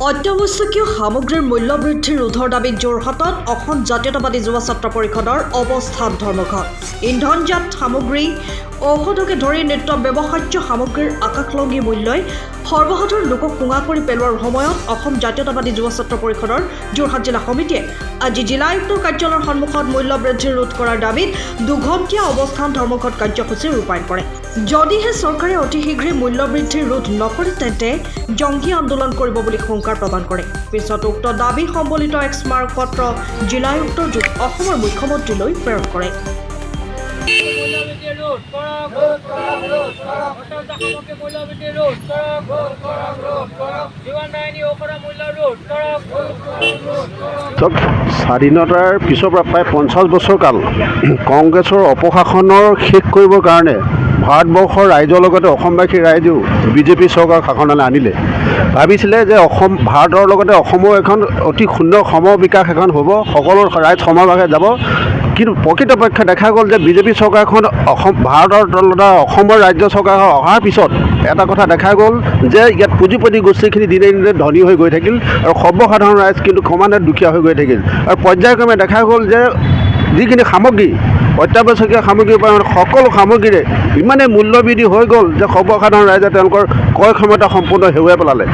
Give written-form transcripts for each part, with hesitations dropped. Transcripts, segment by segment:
অত্যাৱশ্যকীয় সামগ্ৰীৰ মূল্য বৃদ্ধি ৰোধৰ দাবীত যোৰহাটত অসম জাতীয়তাবাদী যুৱ ছাত্ৰ পৰিষদৰ অৱস্থান ধৰ্মঘট। ইন্ধনজাত সামগ্ৰী, ঔষধকে ধৰি নিত্য ব্যৱহাৰ্য সামগ্ৰীৰ আকাশলংঘী মূল্যই সৰ্বসাধাৰণ লোকক কোঙা কৰি পেলোৱাৰ সময়ত অসম জাতীয়তাবাদী যুৱ ছাত্ৰ পৰিষদৰ যোৰহাট জিলা সমিতিয়ে আজি জিলা আয়ুক্তৰ কাৰ্যালয়ৰ সন্মুখত মূল্য বৃদ্ধি ৰোধ কৰাৰ দাবীত দুঘণ্টীয়া অৱস্থান ধৰ্মঘট কাৰ্যসূচী ৰূপায়ণ কৰে। যদিহে চৰকাৰে অতি শীঘ্ৰে মূল্য বৃদ্ধি ৰোধ নকৰে তেন্তে জংগী আন্দোলন কৰিব বুলি সংকাৰ প্ৰদান কৰে। পিছত উক্ত দাবী সম্বলিত এক স্মাৰক পত্ৰ জিলা আয়ুক্তৰ যোগ অসমৰ মুখ্যমন্ত্ৰীলৈ প্ৰেৰণ কৰে। স্বাধীনতাৰ পিছৰ পৰা প্ৰায় 50 বছৰ কাল কংগ্ৰেছৰ অপশাসনৰ শেষ কৰিবৰ কাৰণে ভাৰতবৰ্ষৰ ৰাইজৰ লগতে অসমবাসী ৰাইজেও বিজেপি চৰকাৰ শাসনলৈ আনিলে। ভাবিছিলে যে ভাৰতৰ লগতে অসমৰ এখন অতি সুন্দৰ সম বিকাশ এখন হ'ব, সকলো ৰাইজ সমভাৱে যাব। কিন্তু প্ৰকৃতপক্ষে দেখা গ'ল যে বিজেপি চৰকাৰখন ভাৰতৰ তলতে অসমৰ ৰাজ্য চৰকাৰ অহাৰ পিছত এটা কথা দেখা গ'ল যে ইয়াত পুঁজিপতি গোষ্ঠীখিনি দিনে দিনে ধনী হৈ গৈ থাকিল আৰু সৰ্বসাধাৰণ ৰাইজ কিন্তু ক্ৰমান্বয়ে দুখীয়া হৈ গৈ থাকিল। আৰু পৰ্যায়ক্ৰমে দেখা গ'ল যে যিখিনি সামগ্ৰী অত্যাৱশ্যকীয় সামগ্ৰীৰ পৰা সকলো সামগ্ৰীৰে ইমানেই মূল্যবৃদ্ধি হৈ গ'ল যে সৰ্বসাধাৰণ ৰাইজে তেওঁলোকৰ ক্ৰয় ক্ষমতা সম্পূৰ্ণ হেৰুৱাই পেলালে।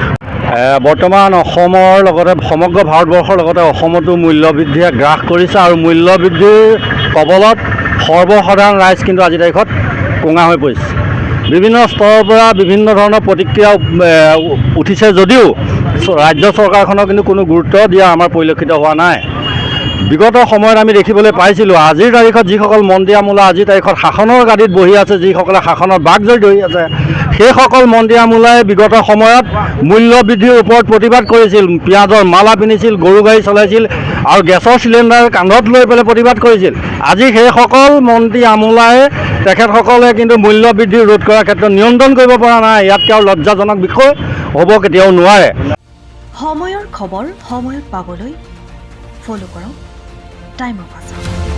বৰ্তমান অসমৰ লগতে সমগ্ৰ ভাৰতবৰ্ষৰ লগতে অসমতো মূল্যবৃদ্ধিয়ে গ্ৰাস কৰিছে আৰু মূল্যবৃদ্ধিৰ কবলত সৰ্বসাধাৰণ ৰাইজ কিন্তু আজিৰ তাৰিখত কোঙা হৈ পৰিছে। বিভিন্ন স্তৰৰ পৰা বিভিন্ন ধৰণৰ প্ৰতিক্ৰিয়া উঠিছে যদিও ৰাজ্য চৰকাৰখনৰ কিন্তু কোনো গুৰুত্ব দিয়া আমাৰ পৰিলক্ষিত হোৱা নাই। বিগত সময়ত আমি দেখিবলৈ পাইছিলোঁ আজিৰ তাৰিখত যিসকল মন্ত্ৰী আমোলা আজিৰ তাৰিখত শাসনৰ গাদীত বহি আছে, যিসকলে শাসনৰ বাঘজৰি ধৰি আছে, সেইসকল মন্ত্ৰী আমোলাই বিগত সময়ত মূল্য বৃদ্ধিৰ ওপৰত প্ৰতিবাদ কৰিছিল, পিঁয়াজৰ মালা পিন্ধিছিল, গৰু গাড়ী চলাইছিল আৰু গেছৰ চিলিণ্ডাৰ কান্ধত লৈ পেলাই প্ৰতিবাদ কৰিছিল। আজি সেইসকল মন্ত্ৰী আমোলাই তেখেতসকলে কিন্তু মূল্য বৃদ্ধি ৰোধ কৰাৰ ক্ষেত্ৰত নিয়ন্ত্ৰণ কৰিব পৰা নাই। ইয়াতকৈ আৰু লজ্জাজনক বিষয় হ'ব কেতিয়াও নোৱাৰে। সময়ৰ খবৰ সময়ত পাবলৈ ফ'ল' কৰক টাইম অফ আছাম।